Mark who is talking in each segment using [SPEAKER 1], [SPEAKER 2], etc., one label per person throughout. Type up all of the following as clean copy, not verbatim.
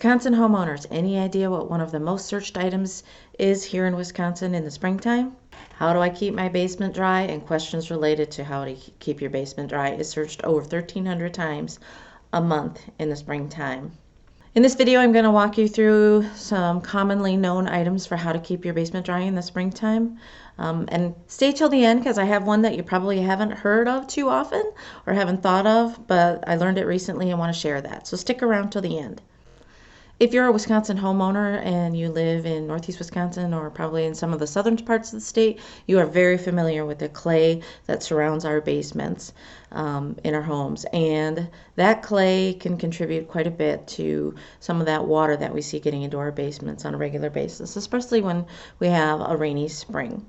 [SPEAKER 1] Wisconsin homeowners, any idea what one of the most searched items is here in Wisconsin in the springtime? How do I keep my basement dry? And questions related to how to keep your basement dry is searched over 1,300 times a month in the springtime. In this video, I'm going to walk you through some commonly known items for how to keep your basement dry in the springtime. And stay till the end because I have one that you probably haven't heard of too often or haven't thought of, but I learned it recently and want to share that. So stick around till the end. If you're a Wisconsin homeowner and you live in Northeast Wisconsin or probably in some of the southern parts of the state, you are very familiar with the clay that surrounds our basements in our homes. And that clay can contribute quite a bit to some of that water that we see getting into our basements on a regular basis, especially when we have a rainy spring.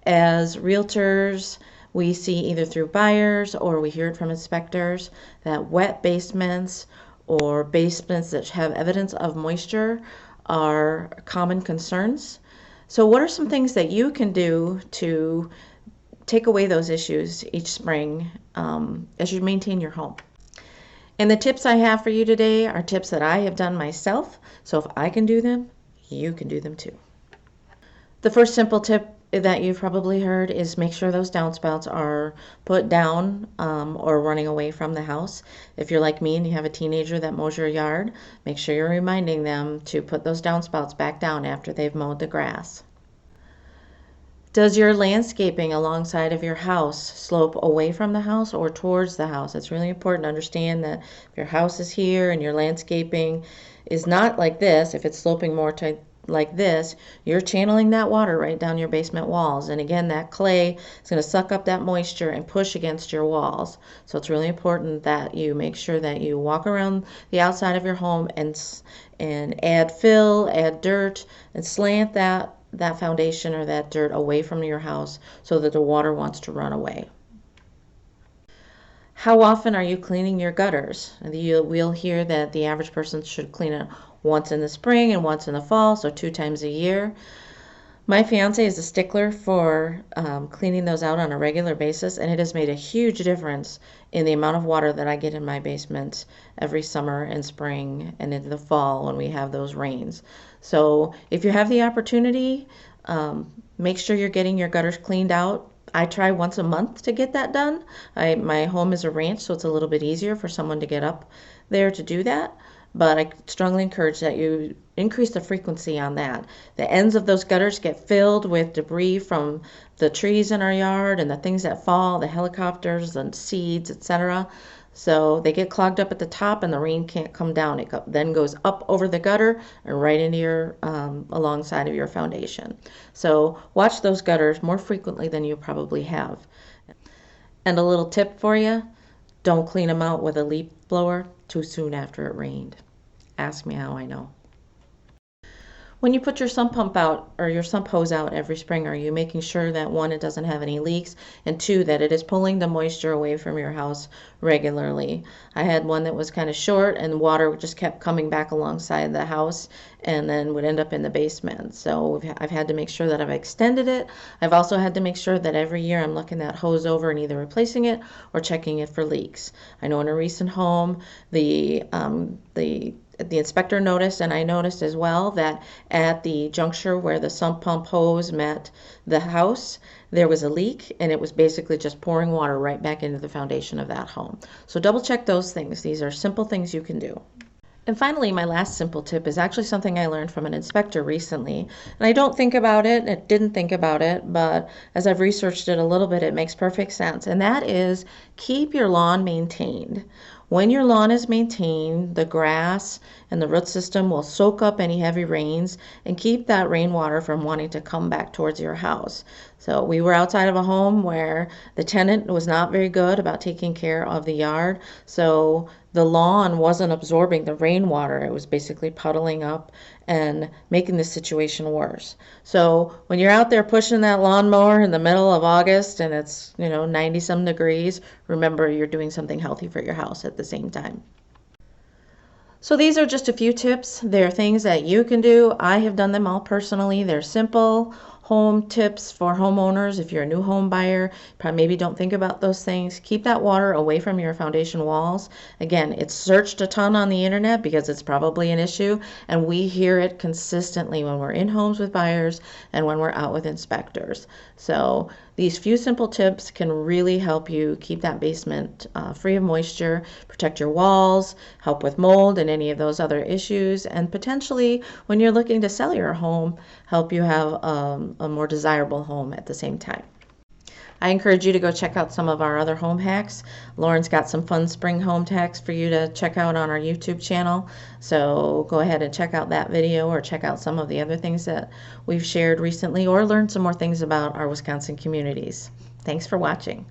[SPEAKER 1] As realtors, we see either through buyers or we hear it from inspectors that wet basements or basements that have evidence of moisture are common concerns. So what are some things that you can do to take away those issues each spring as you maintain your home? And the tips I have for you today are tips that I have done myself. So if I can do them, you can do them too. The first simple tip that you've probably heard is make sure those downspouts are put down or running away from the house. If you're like me and you have a teenager that mows your yard, make sure you're reminding them to put those downspouts back down after they've mowed the grass. Does your landscaping alongside of your house slope away from the house or towards the house? It's really important to understand that if your house is here and your landscaping is not like this, if it's sloping more to like this, you're channeling that water right down your basement walls. And again, that clay is going to suck up that moisture and push against your walls. So it's really important that you make sure that you walk around the outside of your home and add fill, add dirt, and slant that foundation or that dirt away from your house so that the water wants to run away. How often are you cleaning your gutters? We'll hear that the average person should clean it once in the spring and once in the fall, so 2 times a year. My fiance is a stickler for cleaning those out on a regular basis, and it has made a huge difference in the amount of water that I get in my basement every summer and spring and into the fall when we have those rains. So if you have the opportunity, make sure you're getting your gutters cleaned out. I try once a month to get that done. My home is a ranch, so it's a little bit easier for someone to get up there to do that. But I strongly encourage that you increase the frequency on that. The ends of those gutters get filled with debris from the trees in our yard and the things that fall, the helicopters and seeds, etc. So they get clogged up at the top and the rain can't come down. It then goes up over the gutter and right into your alongside of your foundation. So watch those gutters more frequently than you probably have. And a little tip for you, don't clean them out with a leaf blower too soon after it rained. Ask me how I know. When you put your sump pump out or your sump hose out every spring, are you making sure that 1, it doesn't have any leaks, and 2, that it is pulling the moisture away from your house regularly? I had one that was kind of short and water just kept coming back alongside the house and then would end up in the basement. So I've had to make sure that I've extended it. I've also had to make sure that every year I'm looking that hose over and either replacing it or checking it for leaks. I know in a recent home, the inspector noticed, and I noticed as well, that at the juncture where the sump pump hose met the house, there was a leak, and it was basically just pouring water right back into the foundation of that home. So double check those things. These are simple things you can do. And finally, my last simple tip is actually something I learned from an inspector recently. And I didn't think about it, but as I've researched it a little bit, it makes perfect sense. And that is keep your lawn maintained. When your lawn is maintained, the grass and the root system will soak up any heavy rains and keep that rainwater from wanting to come back towards your house. So we were outside of a home where the tenant was not very good about taking care of the yard. So the lawn wasn't absorbing the rainwater. It was basically puddling up and making the situation worse. So when you're out there pushing that lawnmower in the middle of August and it's 90 some degrees, remember you're doing something healthy for your house at the same time. So these are just a few tips. They're things that you can do. I have done them all personally. They're simple, home tips for homeowners. If you're a new home buyer, maybe don't think about those things. Keep that water away from your foundation walls. Again, it's searched a ton on the internet because it's probably an issue, and we hear it consistently when we're in homes with buyers and when we're out with inspectors. So these few simple tips can really help you keep that basement free of moisture, protect your walls, help with mold and any of those other issues, and potentially when you're looking to sell your home, help you have a more desirable home at the same time. I encourage you to go check out some of our other home hacks. Lauren's got some fun spring home hacks for you to check out on our YouTube channel. So go ahead and check out that video, or check out some of the other things that we've shared recently, or learn some more things about our Wisconsin communities. Thanks for watching.